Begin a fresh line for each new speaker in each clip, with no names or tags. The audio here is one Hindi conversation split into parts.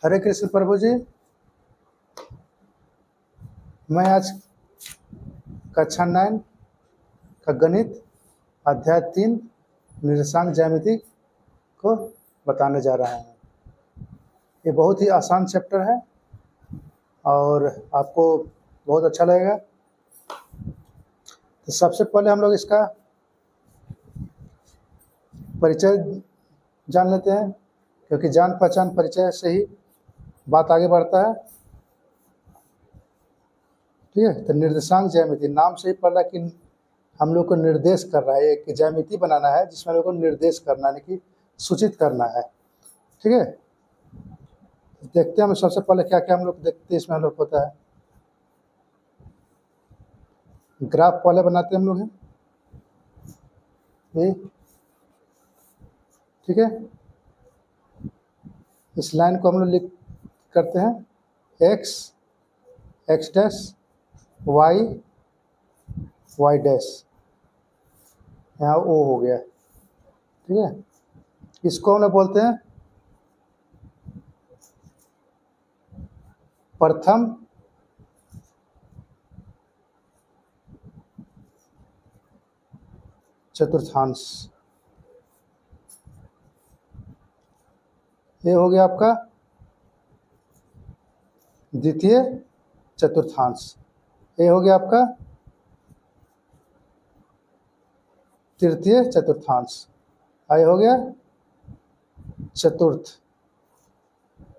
हरे कृष्ण प्रभु जी। मैं आज कक्षा 9 का गणित अध्याय 3 निर्देशांक ज्यामिति को बताने जा रहा हूँ। ये बहुत ही आसान चैप्टर है और आपको बहुत अच्छा लगेगा। तो सबसे पहले हम लोग इसका परिचय जान लेते हैं, क्योंकि जान पहचान परिचय से ही बात आगे बढ़ता है। ठीक है, तो निर्देशांक ज्यामिति नाम से ही पड़ रहा है कि हम लोग को निर्देश कर रहा है, एक ज्यामिति बनाना है जिसमें हम लोग को निर्देश करना है कि सूचित करना है। ठीक है, देखते हैं हम सबसे पहले क्या क्या हम लोग देखते हैं इसमें हम लोग होता है। ग्राफ पहले बनाते हैं हम लोग हैं ये। ठीक है, इस लाइन को हम लोग लिख करते हैं X X dash Y Y dash, यहाँ ओ हो गया। ठीक है, इसको हम लोग बोलते हैं प्रथम चतुर्थांश। ये हो गया आपका द्वितीय चतुर्थांश। ये हो गया आपका तृतीय चतुर्थांश। ये हो गया चतुर्थ।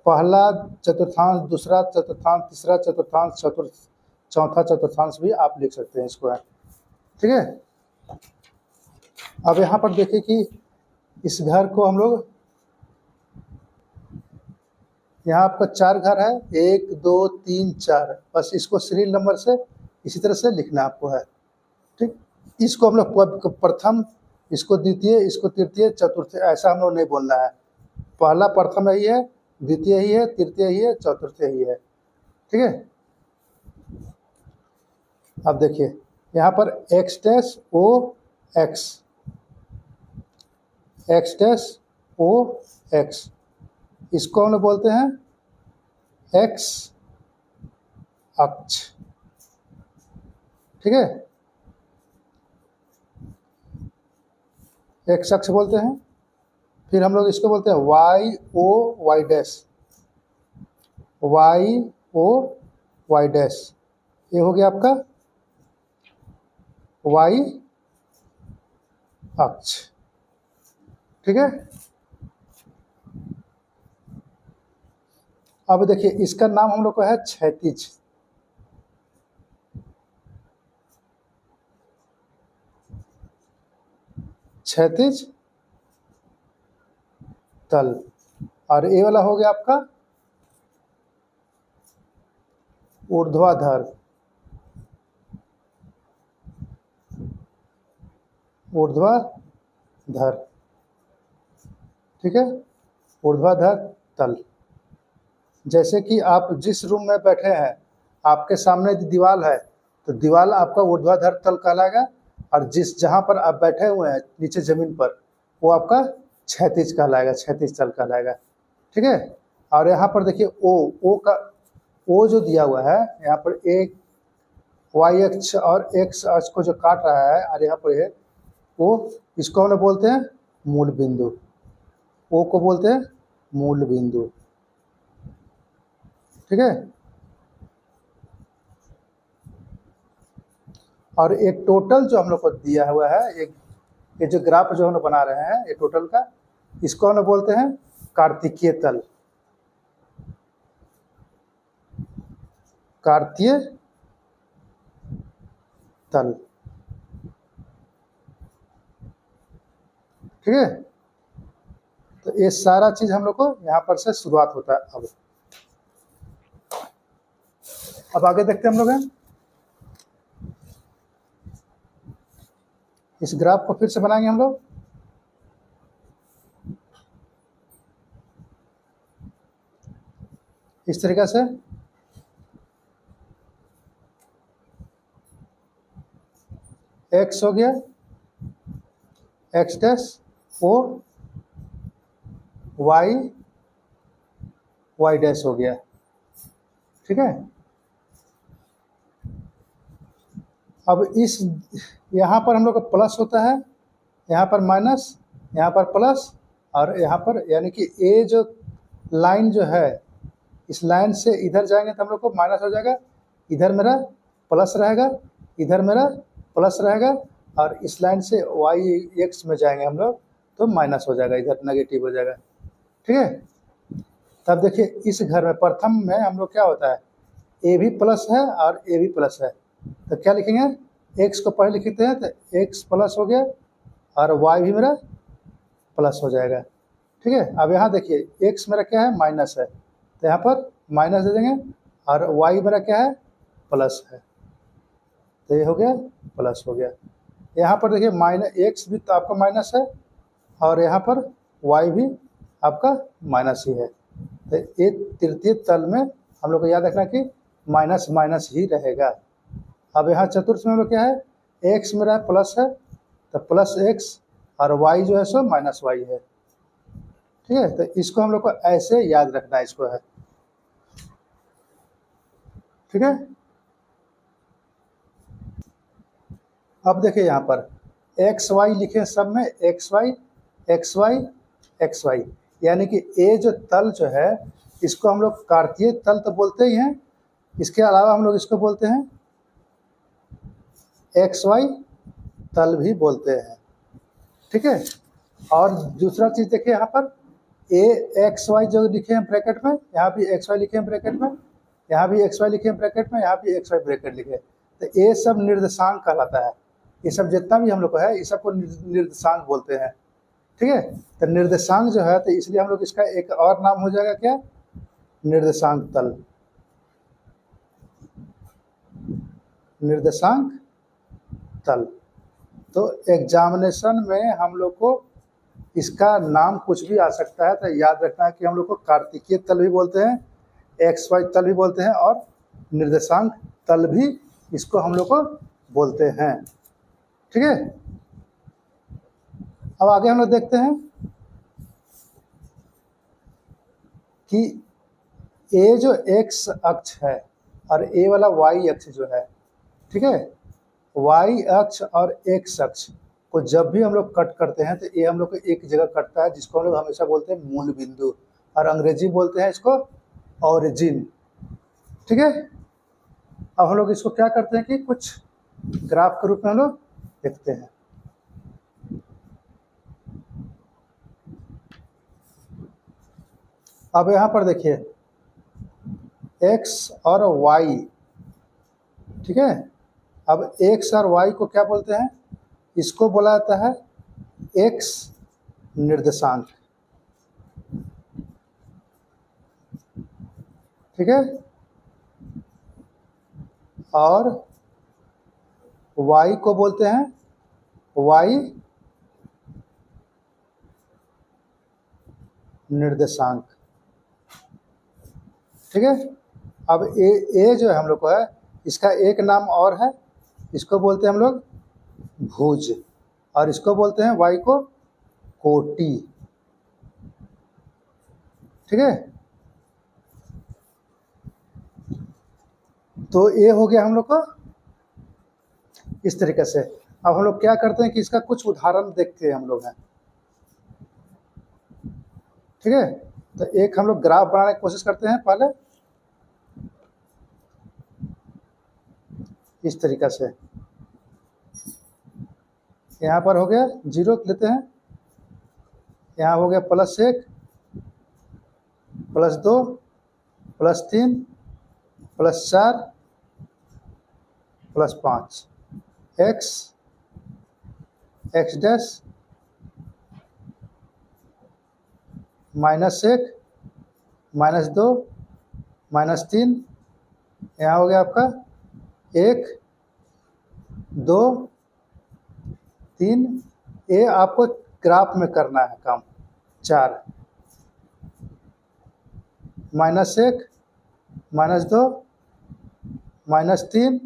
पहला चतुर्थांश, दूसरा चतुर्थांश, तीसरा चतुर्थांश, चतुर्थ, चौथा चतुर्थांश भी आप लिख सकते हैं इसको है। ठीक है, अब यहाँ पर देखिए कि इस घर को हम लोग, यहाँ आपका 4 घर है, 1 2 3 4, बस इसको सीरियल नंबर से इसी तरह से लिखना आपको है। ठीक, इसको हम लोग प्रथम, इसको द्वितीय, इसको तृतीय, चतुर्थ, ऐसा हम लोग नहीं बोलना है। पहला प्रथम यही है, द्वितीय ही है, तृतीय ही है, चतुर्थ ही है। ठीक है, अब देखिए यहाँ पर X dash O X, X dash O X, इसको हम लोग बोलते हैं एक्स अक्ष। ठीक है, एक्स अक्ष बोलते हैं। फिर हम लोग इसको बोलते हैं Y O Y dash, Y O Y dash, ये हो गया आपका वाई अक्ष। ठीक है, अब देखिए इसका नाम हम लोग को है क्षैतिज। क्षैतिज तल, और ये वाला हो गया आपका ऊर्ध्वाधर। ऊर्ध्वाधर, ठीक है, ऊर्ध्वाधर तल। जैसे कि आप जिस रूम में बैठे हैं, आपके सामने दीवार है, तो दीवार आपका ऊर्ध्वाधर तल कहलाएगा, और जहाँ पर आप बैठे हुए हैं नीचे जमीन पर, वो आपका क्षैतिज कहलाएगा, क्षैतिज तल कहलाएगा। ठीक है, और यहाँ पर देखिए ओ जो दिया हुआ है, यहाँ पर एक वाई अक्ष और एक्स अक्ष को जो काट रहा है, और यहाँ पर है ओ, इसको हम लोग बोलते हैं मूल बिंदु। ओ को बोलते हैं मूल बिंदु। ठीक है, और एक टोटल जो हम लोग को दिया हुआ है, एक ये जो ग्राफ जो हम लोग बना रहे हैं, ये टोटल का, इसको हम लोग बोलते हैं कार्तिकीय तल। कार्तीय तल। ठीक है, तो ये सारा चीज हम लोग को यहाँ पर से शुरुआत होता है। अब आगे देखते हैं हम लोग हैं। इस ग्राफ को फिर से बनाएंगे हम लोग। इस तरीके से एक्स हो गया, X dash O Y Y dash हो गया। ठीक है, अब इस यहाँ पर हम लोग का प्लस होता है, यहाँ पर माइनस, यहाँ पर प्लस, और यहाँ पर यानी कि ए जो लाइन जो है, इस लाइन से इधर जाएंगे तो हम लोग को माइनस हो जाएगा, इधर मेरा प्लस रहेगा, इधर मेरा प्लस रहेगा, और इस लाइन से वाई एक्स में जाएंगे हम लोग तो माइनस हो जाएगा, इधर नेगेटिव हो जाएगा। ठीक है, तब देखिए इस घर में प्रथम में हम लोग क्या होता है, ए भी प्लस है और ए भी प्लस है, तो क्या लिखेंगे, एक्स को पहले लिखते हैं तो एक्स प्लस हो गया और वाई भी मेरा प्लस हो जाएगा। ठीक है, अब यहाँ देखिए एक्स मेरा क्या है, माइनस है, तो यहाँ पर माइनस दे देंगे, और वाई मेरा क्या है, प्लस है, तो ये हो गया प्लस हो गया। यहाँ पर देखिए माइनस एक्स भी तो आपका माइनस है, और यहाँ पर वाई भी आपका माइनस ही है, तो ये तृतीय तल में हम लोग को याद रखना कि माइनस माइनस ही रहेगा। अब यहाँ चतुर्थ में हम लोग क्या है, एक्स मेरा प्लस है तो प्लस एक्स, और वाई जो है सो माइनस वाई है। ठीक है, तो इसको हम लोग को ऐसे याद रखना है, इसको है। ठीक है, अब देखिए यहाँ पर एक्स वाई लिखे सब में, X Y X Y X Y, यानी कि ए जो तल जो है इसको हम लोग कार्तीय तल तो बोलते ही हैं, इसके अलावा हम लोग इसको बोलते हैं एक्स वाई तल भी बोलते हैं। ठीक है, और दूसरा चीज़ देखिए यहाँ पर ए एक्स वाई जो लिखे हैं ब्रैकेट में, यहाँ भी एक्स वाई लिखे हैं ब्रैकेट में, यहाँ भी एक्स वाई लिखे हैं ब्रैकेट में, यहाँ भी एक्स वाई ब्रैकेट लिखे, तो ये सब निर्देशांक कहलाता है। ये सब जितना भी हम लोग को है, ये सबको निर्देशांक बोलते हैं। ठीक है, तो निर्देशांक जो है, तो इसलिए हम लोग इसका एक और नाम हो जाएगा क्या, निर्देशांक तल। निर्देशांक तल, तो एग्जामिनेशन में हम लोग को इसका नाम कुछ भी आ सकता है, तो याद रखना है कि हम लोग को कार्तिकीय तल भी बोलते हैं, एक्स वाई तल भी बोलते हैं, और निर्देशांक तल भी इसको हम लोग को बोलते हैं। ठीक है, अब आगे हम लोग देखते हैं कि ए जो एक्स अक्ष है और ए वाला वाई अक्ष जो है, ठीक है, वाई अक्ष और एक्स अक्ष को जब भी हम लोग कट करते हैं तो ये हम लोग को एक जगह कटता है, जिसको हम लोग हमेशा बोलते हैं मूल बिंदु, और अंग्रेजी बोलते हैं इसको ओरिजिन। ठीक है, अब हम लोग इसको क्या करते हैं कि कुछ ग्राफ के रूप में हम लोग देखते हैं। अब यहाँ पर देखिए x और y, ठीक है, अब x और y को क्या बोलते हैं, इसको बोला जाता है x निर्देशांक। ठीक है, और y को बोलते हैं y निर्देशांक। ठीक है, अब ए जो है हम लोग को है, इसका एक नाम और है, इसको बोलते हैं हम लोग भुज, और इसको बोलते हैं वाई को कोटि। ठीक है, तो ये हो गया हम लोग को इस तरीके से। अब हम लोग क्या करते हैं कि इसका कुछ उदाहरण देखते हैं हम लोग हैं। ठीक है, तो एक हम लोग ग्राफ बनाने की कोशिश करते हैं पहले इस तरीक़ा से। यहाँ पर हो गया 0 लेते हैं, यहाँ हो गया +1 +2 +3 +4 +5 x x डैश -1 -2 -3, यहाँ हो गया आपका 1 2 3, ये आपको ग्राफ में करना है काम। 4 -1 -2 -3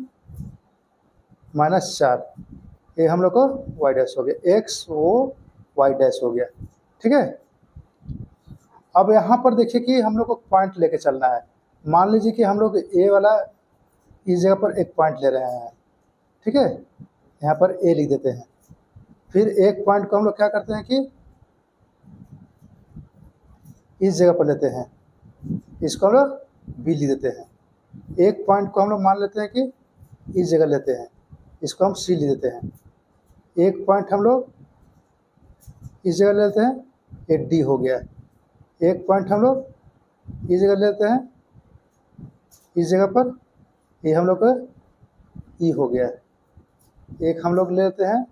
-4, ये हम लोग को y डैश हो गया, x वो y डैश हो गया। ठीक है, अब यहाँ पर देखिए कि हम लोग को पॉइंट लेके चलना है। मान लीजिए कि हम लोग ए वाला इस जगह पर एक पॉइंट ले रहे हैं, ठीक है, यहाँ पर ए लिख देते हैं। फिर एक पॉइंट को हम लोग क्या करते हैं कि इस जगह पर लेते हैं, इसको हम लोग बी लिख देते हैं। एक पॉइंट को हम लोग मान लेते हैं कि इस जगह लेते हैं, इसको हम सी लिख देते हैं। एक पॉइंट हम लोग इस जगह लेते हैं, ये डी हो गया। एक पॉइंट हम लोग इस जगह लेते हैं, इस जगह पर ये हम लोग का ई हो गया। एक हम लोग लेते हैं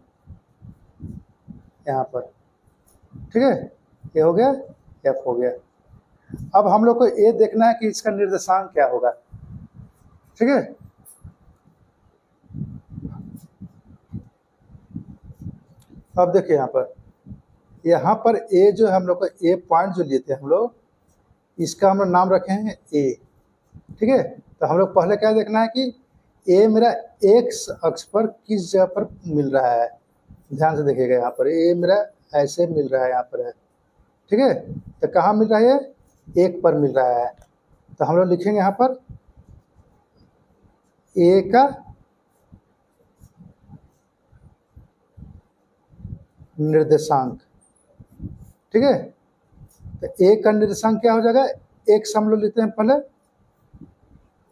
यहाँ पर, ठीक है, ये हो गया, एफ हो गया। अब हम लोग को ये देखना है कि इसका निर्देशांक क्या होगा, ठीक है। अब देखिए यहाँ पर ए जो हम लोग का ए पॉइंट जो लिए थे हम लोग, इसका हम लोग नाम रखे हैं ए, ठीक है। तो हम लोग पहले क्या देखना है कि ए मेरा एक्स अक्ष पर किस जगह पर मिल रहा है। ध्यान से देखिएगा, यहाँ पर ए मेरा ऐसे मिल रहा है, यहाँ पर है, ठीक है। तो कहाँ मिल रहा है, एक पर मिल रहा है। तो हम लोग लिखेंगे यहाँ पर ए का निर्देशांक, ठीक है। तो ए का निर्देशांक क्या हो जाएगा, एक्स हम लोग लेते हैं पहले,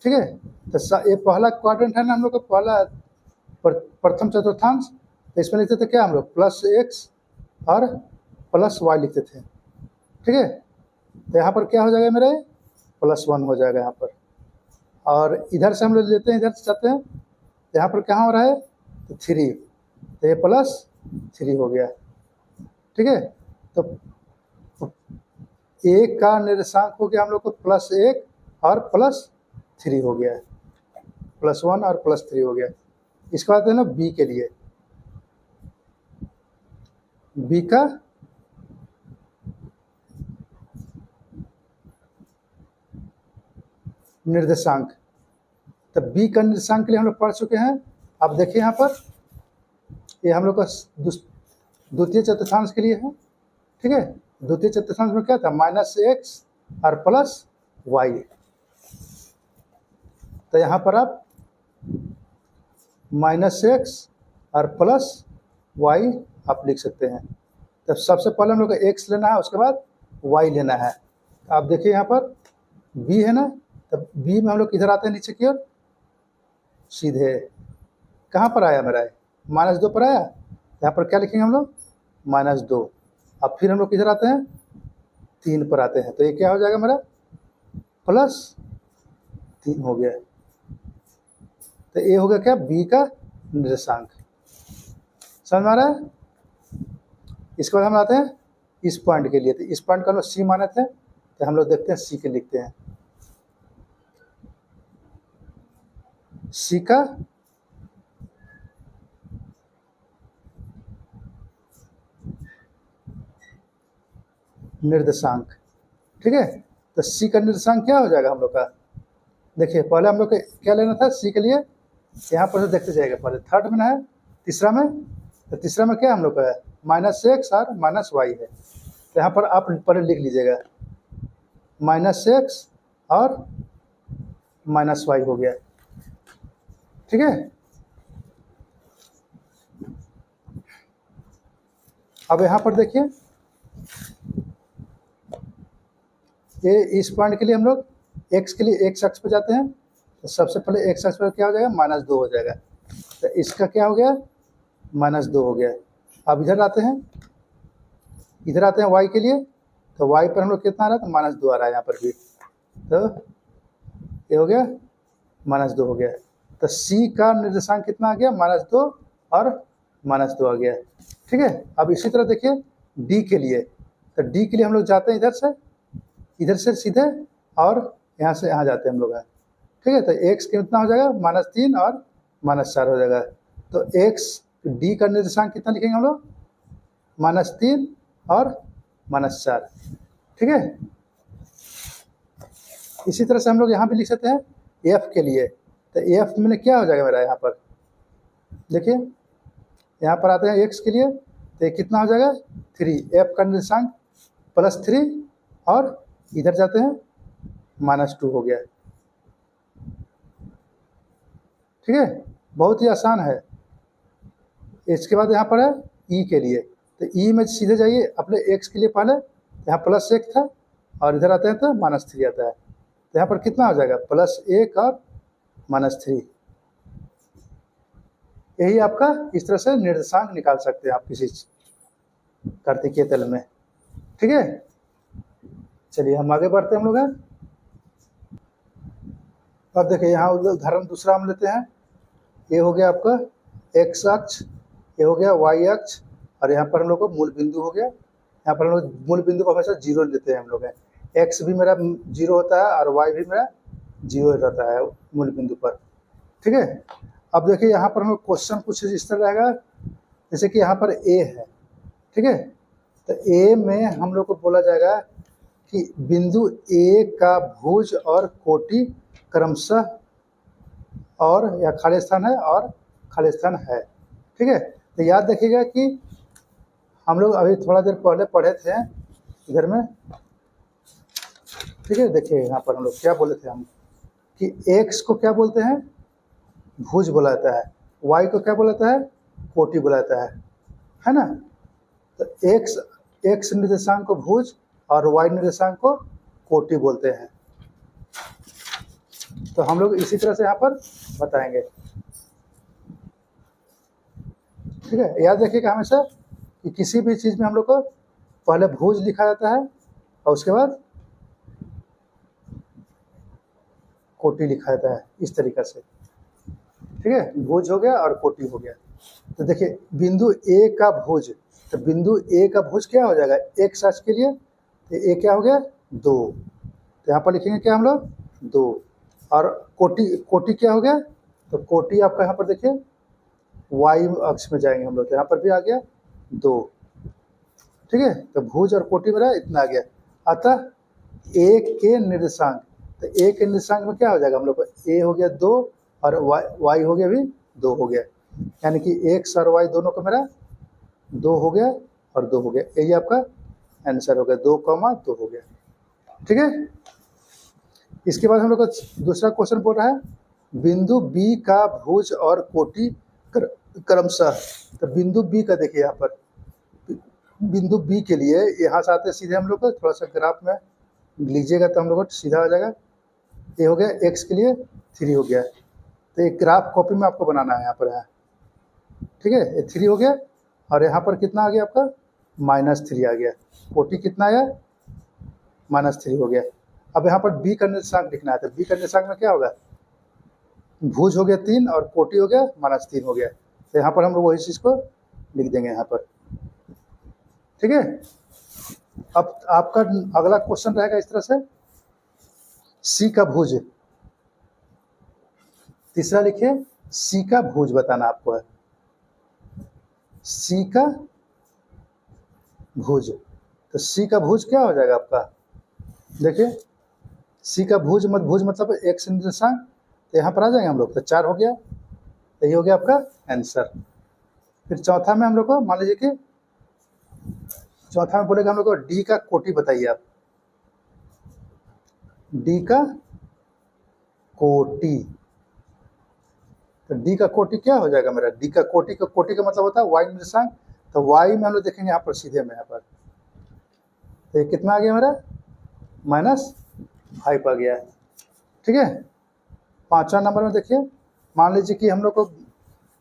ठीक है। तो ये पहला क्वाड्रेंट है ना हम लोग का, पहला प्रथम चतुर्थांश। तो इसमें लिखते थे क्या हम लोग, प्लस एक्स और प्लस वाई लिखते थे, ठीक है। तो यहाँ पर क्या हो जाएगा मेरे, +1 हो जाएगा यहाँ पर। और इधर से हम लोग लेते हैं, इधर से जाते हैं, यहाँ पर कहाँ हो रहा है, तो 3, तो ये +3 हो गया, ठीक है। तो ए का निर्देशांक हो गया हम लोग को +1 और +3 हो गया, +1 और +3 हो गया। इसके बाद है ना बी के लिए, बी का निर्देशांक। तो बी का निर्देशांक के लिए हम लोग पढ़ चुके हैं। अब देखिए यहाँ पर ये हम लोग का द्वितीय चतुर्थांश के लिए है, ठीक है। द्वितीय चतुर्थांश में क्या था, -x और +y। तो यहाँ पर आप -x और +y आप लिख सकते हैं। तो सबसे पहले हम लोग को x लेना है, उसके बाद y लेना है। आप देखिए यहाँ पर b है ना, तो b में हम लोग किधर आते हैं, नीचे की ओर, सीधे कहाँ पर आया मेरा, -2 पर आया। यहाँ पर क्या लिखेंगे हम लोग, -2। अब फिर हम लोग किधर आते हैं, 3 पर आते हैं। तो ये क्या हो जाएगा मेरा, +3 हो गया। तो ये हो गया क्या, बी का निर्देशांक। समझ में आ रहा है। इसके बाद हम आते हैं इस पॉइंट के लिए। तो इस पॉइंट को हम लोग सी माने थे, तो हम लोग देखते हैं सी के लिखते हैं। सी का निर्देशांक, ठीक है। तो सी का निर्देशांक क्या हो जाएगा हम लोग का, देखिए पहले हम लोग को क्या लेना था सी के लिए, यहाँ पर से देखते जाएगा। पहले थर्ड में है, तीसरा में, तो तीसरा में क्या हम लोग का है, -x और -y है। तो यहाँ पर आप पहले लिख लीजिएगा, -x और -y हो गया, ठीक है। अब यहाँ पर देखिए ये इस पॉइंट के लिए हम लोग x के लिए x अक्ष पर जाते हैं। तो सबसे पहले x अक्ष पर क्या हो जाएगा, -2 हो जाएगा। तो इसका क्या हो गया, -2 हो गया। अब इधर आते हैं, इधर आते हैं y के लिए। तो y पर हम लोग कितना आ रहा है, तो -2 आ रहा है यहाँ पर भी। तो ये हो गया, -2 हो गया। तो c का निर्देशांक कितना आ गया, -2 और -2 आ गया, ठीक है। अब इसी तरह देखिए d के लिए। तो d के लिए हम लोग जाते हैं इधर से सीधे, और यहाँ से यहाँ जाते हैं हम लोग, ठीक है। तो x कितना हो जाएगा, -3 और -4 हो जाएगा। तो x d का निर्देशांक कितना लिखेंगे हम लोग, -3 और -4, ठीक है। इसी तरह से हम लोग यहाँ भी लिख सकते हैं f के लिए। तो f में क्या हो जाएगा मेरा, यहाँ पर देखिए, यहाँ पर आते हैं x के लिए। तो ये कितना हो जाएगा, 3, f का निर्देशांक +3 और इधर जाते हैं -2 हो गया। ठीक है, बहुत ही आसान है। इसके बाद यहाँ पर है ई के लिए, तो ई में सीधे जाइए अपने एक्स के लिए पहले, यहाँ +1 था और इधर आते हैं तो -3 आता है, तो यहाँ पर कितना हो जाएगा +1 और -3। यही आपका इस तरह से निर्देशांक निकाल सकते हैं आप किसी कार्तिकीय तल में। ठीक है, चलिए हम आगे बढ़ते हैं हम लोग। अब देखिए यहाँ उदाहरण दूसरा हम लेते हैं। ये हो गया आपका x अक्ष, ये हो गया y अक्ष, और यहाँ पर हम लोग को मूल बिंदु हो गया। यहाँ पर हम लोग मूल बिंदु को हमेशा 0 लेते हैं हम लोग। x भी मेरा 0 होता है और y भी मेरा 0 रहता है मूल बिंदु पर। ठीक है, अब देखिए यहाँ पर हम लोग क्वेश्चन कुछ इस तरह रहेगा, जैसे कि यहाँ पर a है। ठीक है, तो a में हम लोग को बोला जाएगा कि बिंदु a का भुज और कोटि क्रमशः और या खाली स्थान है और खाली स्थान है। ठीक है, तो याद रखिएगा कि हम लोग अभी थोड़ा देर पहले पढ़े थे इधर में। ठीक है, देखिए यहाँ पर हम लोग क्या बोले थे हम कि x को क्या बोलते हैं, भुज बोला जाता है, y को क्या बोला जाता है, कोटि बोला जाता है ना। तो x निर्देशांक को भुज और y निर्देशांक को कोटि बोलते हैं। तो हम लोग इसी तरह से यहाँ पर बताएंगे। ठीक है, याद रखिएगा हमेशा कि किसी भी चीज़ में हम लोग को पहले भुज लिखा जाता है और उसके बाद कोटि लिखा जाता है, इस तरीक़े से। ठीक है, भुज हो गया और कोटि हो गया। तो देखिए बिंदु ए का भुज, तो बिंदु ए का भुज क्या हो जाएगा x अक्ष के लिए, तो ए क्या हो गया 2, तो यहाँ पर लिखेंगे क्या हम लोग 2। और कोटि क्या हो गया, तो कोटि आपका यहाँ पर देखिए y अक्ष में जाएंगे हम लोग, तो यहाँ पर भी आ गया 2। ठीक है, तो भुज और कोटि मेरा इतना आ गया। अतः a के निर्देशांक, तो a के निर्देशांक में क्या हो जाएगा हम लोग को, a हो गया 2 और y हो गया भी 2 हो गया, यानी कि x और y दोनों को मेरा 2 हो गया और 2 हो गया। यही आपका आंसर हो गया, 2,2 हो गया। ठीक है, इसके बाद हम लोग को दूसरा क्वेश्चन बोल रहा है बिंदु B का भुज और कोटि क्रमशः। तो बिंदु B का देखिए यहाँ पर, बिंदु B के लिए यहाँ से आते सीधे हम लोग को थोड़ा सा ग्राफ में लीजिएगा तो हम लोग को सीधा हो जाएगा। ये हो गया x के लिए 3 हो गया, तो एक ग्राफ कॉपी में आपको बनाना है यहाँ पर है। ठीक है, ये 3 हो गया और यहाँ पर कितना आ गया आपका -3 आ गया, कोटि कितना आया -3 हो गया। अब यहाँ पर b का निर्देशांक लिखना है, तो b का निर्देशांक में क्या होगा, भुज हो गया 3 और कोटि हो गया -3 हो गया, तो यहाँ पर हम लोग वही चीज़ को लिख देंगे यहाँ पर। ठीक है, अब आपका अगला क्वेश्चन रहेगा इस तरह से, c का भुज, तीसरा लिखिए c का भुज बताना आपको है, c का भुज। तो c का भुज क्या हो जाएगा आपका, देखिए c का भुज मतलब x निर्देशांक, तो यहाँ पर आ जाएंगे हम लोग, तो 4 हो गया, तो ये हो गया आपका आंसर। फिर चौथा में हम लोग को मान लीजिए कि चौथा में बोलेगा हम लोग को d का कोटि बताइए आप, d का कोटि। तो d का कोटि क्या हो जाएगा मेरा, d का कोटि का मतलब होता है y निर्देशांक, तो y में हम लोग देखेंगे यहाँ पर सीधे में यहाँ पर, तो ये कितना आ गया मेरा -5 आ गया है। ठीक है, पांचवा नंबर में देखिए, मान लीजिए कि हम लोग को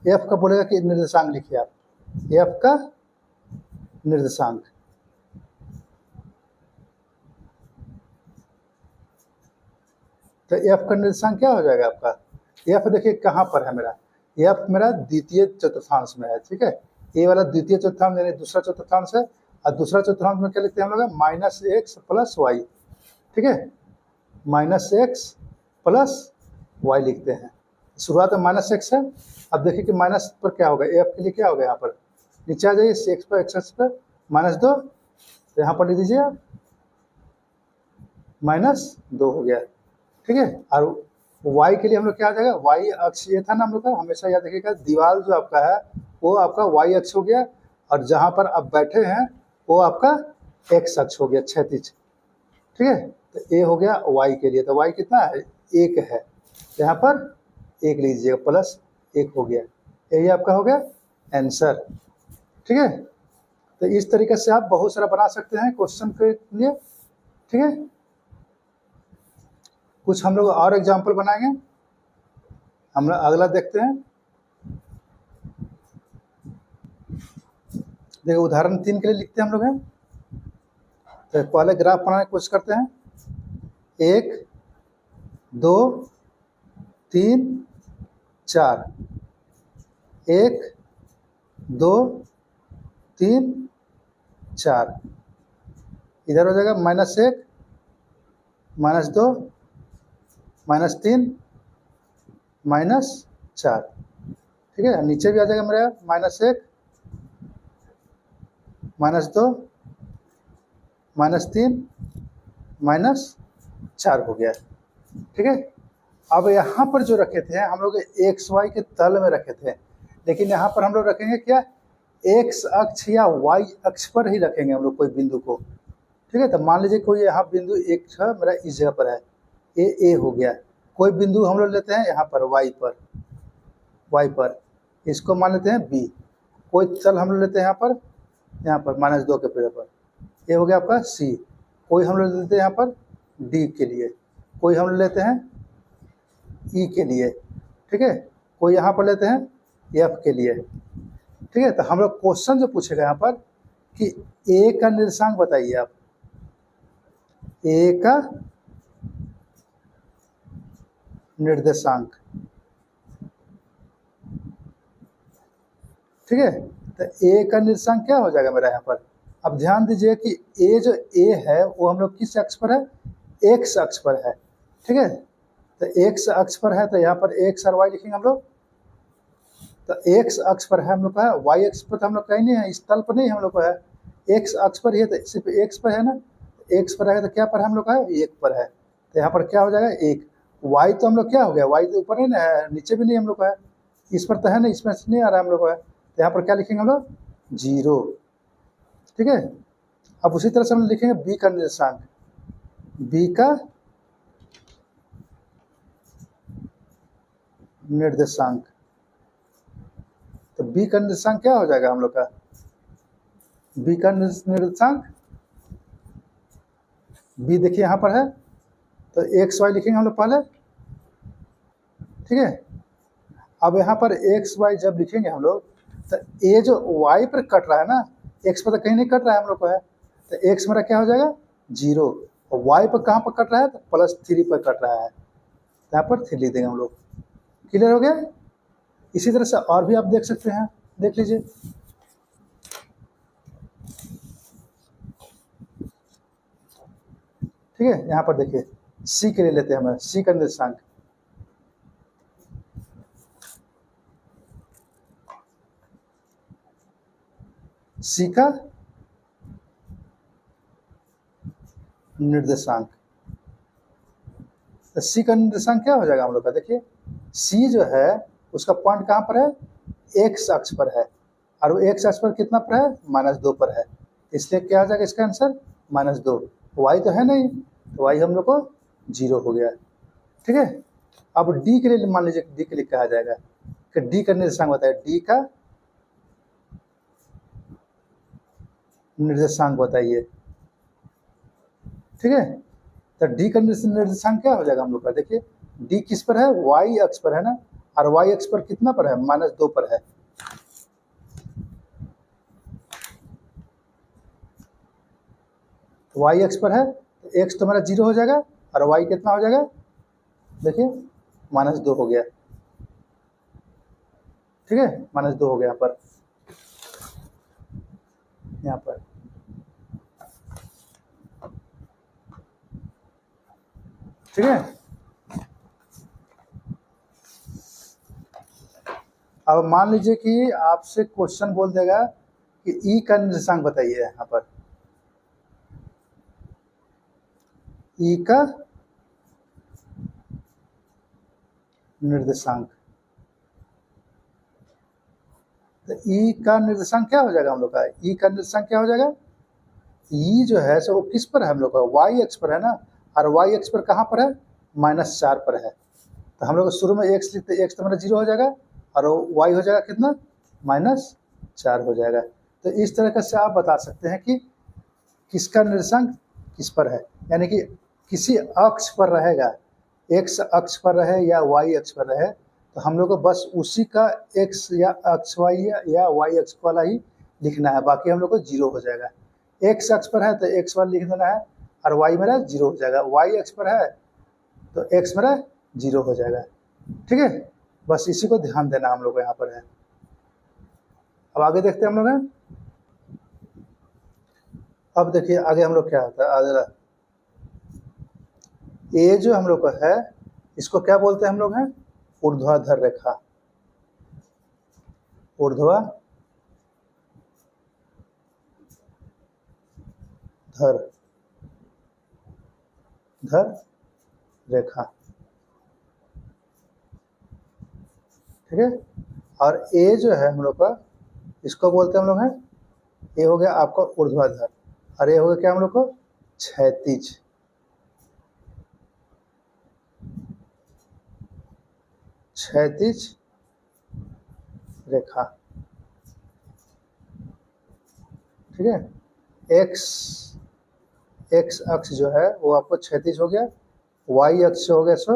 f का बोलेगा कि निर्देशांक लिखिए आप, f का निर्देशांक। तो f का निर्देशांक क्या हो जाएगा आपका, f देखिए कहाँ पर है मेरा, f मेरा द्वितीय चतुर्थांश में है। ठीक है, a वाला द्वितीय चतुर्थांश यानी दूसरा चतुर्थांश है, और दूसरा चतुर्थांश में क्या लिखते हैं हम लोग -x + y। ठीक है, -x + y लिखते हैं, शुरुआत में -x है। अब देखिए कि माइनस पर क्या होगा, f के लिए क्या होगा, यहाँ पर नीचे आ जाइए, x पर x पर -2, तो यहाँ पर लिख दीजिए आप -2 हो गया। ठीक है, और y के लिए हम लोग क्या आ जाएगा, y अक्ष ये था ना हम लोग का, हमेशा याद रखिएगा दीवार जो आपका है वो आपका y अक्ष हो गया, और जहाँ पर आप बैठे हैं वो आपका x अक्ष हो गया, क्षैतिज। ठीक है। तो ए हो गया वाई के लिए, तो वाई कितना है, 1 है, यहाँ पर 1 लीजिएगा, प्लस 1 हो गया, यही आपका हो गया आंसर। ठीक है, तो इस तरीके से आप बहुत सारा बना सकते हैं क्वेश्चन के लिए। ठीक है, कुछ हम लोग और एग्जाम्पल बनाएंगे, हम लोग अगला देखते हैं। देखो उदाहरण 3 के लिए लिखते हैं हम लोग हैं, तो पहले ग्राफ बनाने की कोशिश करते हैं। 1 2 3 4, 1 2 3 4, इधर हो जाएगा -1 -2 -3 -4। ठीक है, नीचे भी आ जाएगा मेरा -1 -2 -3 -4 हो गया। ठीक है, अब यहाँ पर जो रखे थे हम लोग एक्स वाई के तल में रखे थे, लेकिन यहाँ पर हम लोग रखेंगे क्या, एक्स अक्ष या वाई अक्ष पर ही रखेंगे हम लोग कोई बिंदु को। ठीक है, तो मान लीजिए कोई यहाँ बिंदु एक है मेरा इस जगह पर है, ए हो गया, कोई बिंदु हम लोग लेते हैं यहाँ पर वाई पर इसको मान लेते हैं बी, कोई तल हम लोग लेते हैं यहाँ पर -2 के पेड़ पर, ये हो गया आपका सी, कोई हम लोग लेते हैं यहाँ पर डी के लिए, कोई हम लोग लेते हैं ई के लिए। ठीक है, कोई यहाँ पर लेते हैं एफ के लिए। ठीक है, तो हम लोग क्वेश्चन जो पूछेगा यहाँ पर कि ए का निर्देशांक बताइए आप, ए का निर्देशांक। ठीक है, तो ए का निर्देशांक क्या हो जाएगा मेरा यहाँ पर, अब ध्यान दीजिए कि ए जो ए है वो हम लोग किस अक्ष पर है, एक्स अक्ष पर है। ठीक है, तो एक्स अक्ष पर है, तो यहाँ पर एक्स और वाई लिखेंगे हम लोग। तो एक्स अक्ष पर है हम लोग का है, वाई अक्ष पर तो हम लोग कहीं नहीं है, इस तल पर नहीं हम लोग का है, एक्स अक्ष पर ही है, तो सिर्फ एक्स पर है ना, एक्स पर है तो क्या पर है हम लोग का है, 1 पर है, तो यहाँ पर क्या हो जाएगा 1। वाई तो हम लोग क्या हो गया, वाई तो ऊपर नहीं ना है, नीचे भी नहीं हम लोग का है, इस पर तो है ना, इसमें नहीं आ रहा है हम लोग का है, तो यहाँ पर क्या लिखेंगे हम लोग 0। ठीक है, अब उसी तरह से हम लिखेंगे बी का निर्देशांक, बी का निर्देशांक, तो बी का निर्देशांक क्या हो जाएगा हम लोग का, बी का निर्देशांक, बी देखिए यहाँ पर है, तो एक्स वाई लिखेंगे हम लोग पहले। ठीक है, अब यहाँ पर एक्स वाई जब लिखेंगे हम लोग, तो ए जो वाई पर कट रहा है ना, एक्स पर तो कहीं नहीं कट रहा है हम लोग को है, तो एक्स मेरा क्या हो जाएगा 0, और वाई पर कहाँ पर कट रहा है, तो +3 पर कट रहा है, यहाँ पर 3 लिख देंगे हम लोग। क्लियर हो गया। इसी तरह से और भी आप देख सकते हैं, देख लीजिए। ठीक है, यहाँ पर देखिए सी के लिए लेते हैं हम, सी का निर्देशांक, सी का निर्देशांक, तो सी का निर्देशांक क्या हो जाएगा हम लोग का, देखिए सी जो है उसका पॉइंट कहाँ पर है, एक्स अक्ष पर है, और वो एक्स अक्ष पर कितना पर है, -2 पर है, इसलिए क्या हो जाएगा इसका आंसर -2। वाई तो है नहीं, तो वाई हम लोग को 0 हो गया। ठीक है, अब डी के लिए मान लीजिए, डी के लिए कहा जाएगा कि डी का निर्देशांक बताइए, डी का निर्देशांक बताइए। ठीक है, तो डी का निर्देशांक क्या हो जाएगा हम लोग का, देखिए डी किस पर है, वाई अक्ष पर है ना, और वाई अक्ष पर कितना पर है, -2 पर है। वाई अक्ष पर है, तो एक्स तो मेरा 0 हो जाएगा, और वाई कितना हो जाएगा, देखिए -2 हो गया। ठीक है, -2 हो गया यहाँ पर। ठीक है, अब मान लीजिए कि आपसे क्वेश्चन बोल देगा कि ई का निर्देशांक बताइए, यहाँ पर ई का निर्देशांक, तो ई का निर्देशांक क्या हो जाएगा हम लोग का, ई का निर्देशांक क्या हो जाएगा ये जो है सो वो किस पर है हम लोग का, वाई एक्स पर है ना, और वाई एक्स पर कहाँ पर है, -4 पर है। तो हम लोग शुरू में एक्स लिखते, एक्स तो मेरा 0 हो जाएगा और वाई हो जाएगा कितना, -4 हो जाएगा। तो इस तरह से आप बता सकते हैं कि किसका निर्देशांक किस पर है, यानी कि किसी अक्ष पर रहेगा, एक्स अक्ष पर रहे या वाई अक्ष पर रहे, तो हम लोग को बस उसी का एक्स या अक्ष वाई या वाई अक्ष वाला ही लिखना है, बाकी हम लोग को 0 हो जाएगा। एक्स अक्ष पर है तो एक्स वाला लिख देना है और वाई मेरा 0 हो जाएगा, वाई अक्ष पर है तो एक्स मेरा 0 हो जाएगा। ठीक है, बस इसी को ध्यान देना हम लोग को यहाँ पर है। अब आगे देखते हैं हम लोग हैं। अब देखिए आगे हम लोग क्या होता है, आगे ये जो हम लोग का है इसको क्या बोलते हैं हम लोग हैं, ऊर्ध्वाधर रेखा, ऊर्ध्वाधर धर रेखा। ठीक है, और ए जो है हम लोग का, इसको बोलते हैं हम लोग हैं, ये हो गया आपका ऊर्ध्वाधर और ये हो गया क्या हम लोग को, क्षैतिज। क्षैतिज रेखा। ठीक है, एक्स अक्ष जो है वो आपको क्षैतिज हो गया, वाई अक्ष हो गया सो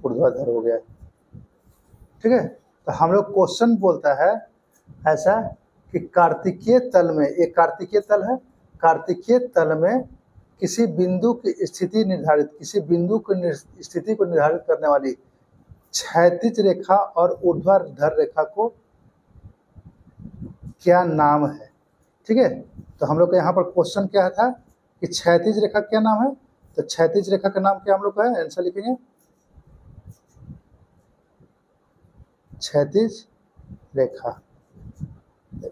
ऊर्ध्वाधर हो गया। ठीक है, तो हम लोग क्वेश्चन बोलता है ऐसा कि कार्तिकीय तल में, एक कार्तिकीय तल है, कार्तिकीय तल में किसी बिंदु की स्थिति निर्धारित, किसी बिंदु की स्थिति को निर्धारित करने वाली क्षैतिज रेखा और ऊर्ध्वाधर रेखा को क्या नाम है। ठीक है, तो हम लोग का यहाँ पर क्वेश्चन क्या था कि क्षैतिज रेखा क्या नाम है, तो क्षैतिज रेखा का नाम क्या हम लोग का है, आंसर लिखेंगे क्षैतिज रेखा।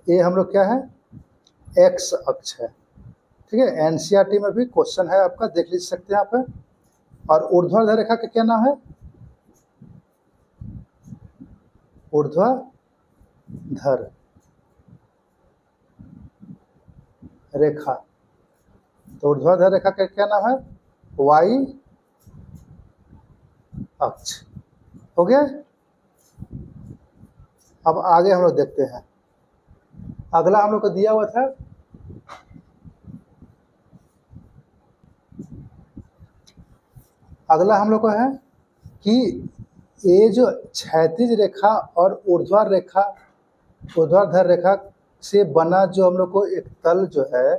ये हम लोग क्या है, एक्स अक्ष है। ठीक है, एनसीईआरटी में भी क्वेश्चन है आपका, देख लीजिए सकते हैं आप। और ऊर्ध्वाधर रेखा का क्या नाम है, ऊर्ध्वाधर रेखा। तो ऊर्ध्वाधर रेखा का क्या नाम है, वाई अक्ष। हो गया। अब आगे हम लोग देखते हैं, अगला हम लोग को दिया हुआ था अगला हम लोग को है कि ये जो क्षैतिज रेखा और ऊर्ध्वाधर रेखा से बना जो हम लोग को एक तल जो है,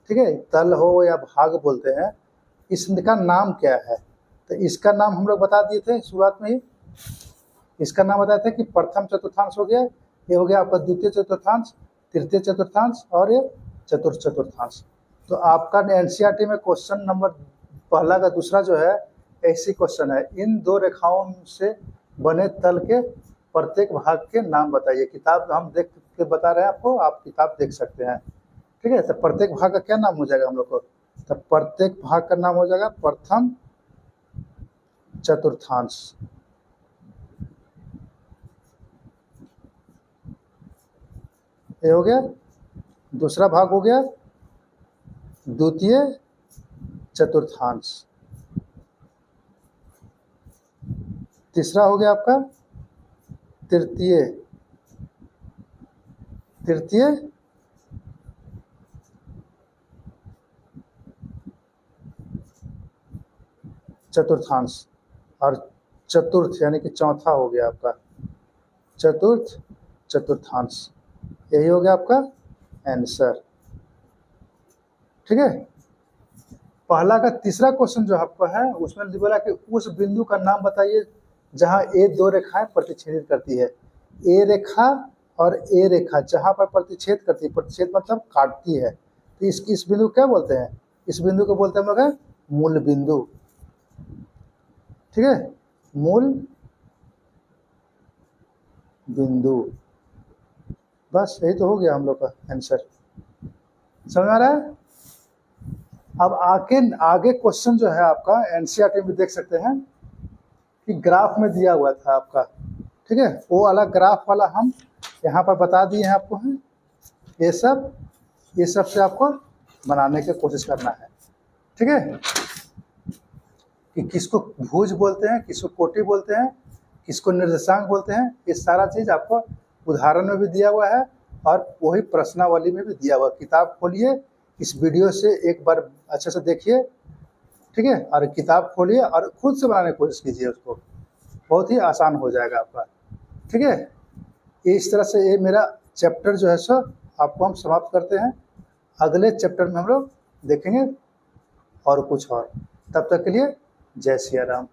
ठीक है, तल हो या भाग बोलते हैं, इसका नाम क्या है। तो इसका नाम हम लोग बता दिए थे शुरुआत में ही, इसका नाम बताया था कि प्रथम चतुर्थांश हो गया, ये हो गया आपका द्वितीय चतुर्थांश, तृतीय चतुर्थांश और ये चतुर्थ चतुर्थांश। तो आपका एनसीईआरटी में क्वेश्चन नंबर पहला का दूसरा जो है ऐसी क्वेश्चन है, इन दो रेखाओं से बने तल के प्रत्येक भाग के नाम बताइए। किताब हम देख के बता रहे हैं आपको, आप किताब देख सकते हैं। ठीक है, तो प्रत्येक भाग का क्या नाम हो जाएगा हम लोग को, तो प्रत्येक भाग का नाम हो जाएगा प्रथम चतुर्थांश। ये हो गया, दूसरा भाग हो गया द्वितीय चतुर्थांश, तीसरा हो गया आपका तृतीय चतुर्थांश, और चतुर्थ यानी कि चौथा हो गया आपका चतुर्थ चतुर्थांश। यही हो गया आपका आंसर। ठीक है, पहला का तीसरा क्वेश्चन जो आपका है उसमें बोला कि उस बिंदु का नाम बताइए जहां ये दो रेखाएं प्रतिच्छेदित करती है। ए रेखा और ए रेखा जहां पर प्रतिच्छेद करती है, प्रतिच्छेद मतलब काटती है, तो इस बिंदु को क्या बोलते हैं, इस बिंदु को बोलते हैं हम लोग मूल बिंदु। ठीक है, मूल बिंदु। बस यही तो हो गया हम लोग का आंसर, समझ आ रहा है। अब आगे क्वेश्चन जो है आपका एनसीईआरटी में देख सकते हैं कि ग्राफ में दिया हुआ था आपका। ठीक है, वो अलग ग्राफ वाला हम यहाँ पर बता दिए हैं आपको हैं, ये सब से आपको बनाने की कोशिश करना है। ठीक है, कि किसको भुज बोलते हैं, किसको कोटि बोलते हैं, किसको निर्देशांक बोलते हैं, ये सारा चीज़ आपको उदाहरण में भी दिया हुआ है और वही प्रश्नावली में भी दिया हुआ है। किताब खोलिए, इस वीडियो से एक बार अच्छे से देखिए, ठीक है, और किताब खोलिए और खुद से बनाने की कोशिश कीजिए उसको, बहुत ही आसान हो जाएगा आपका। ठीक है, इस तरह से ये मेरा चैप्टर जो है सो आपको हम समाप्त करते हैं। अगले चैप्टर में हम लोग देखेंगे और कुछ और। तब तक के लिए जय सिया राम।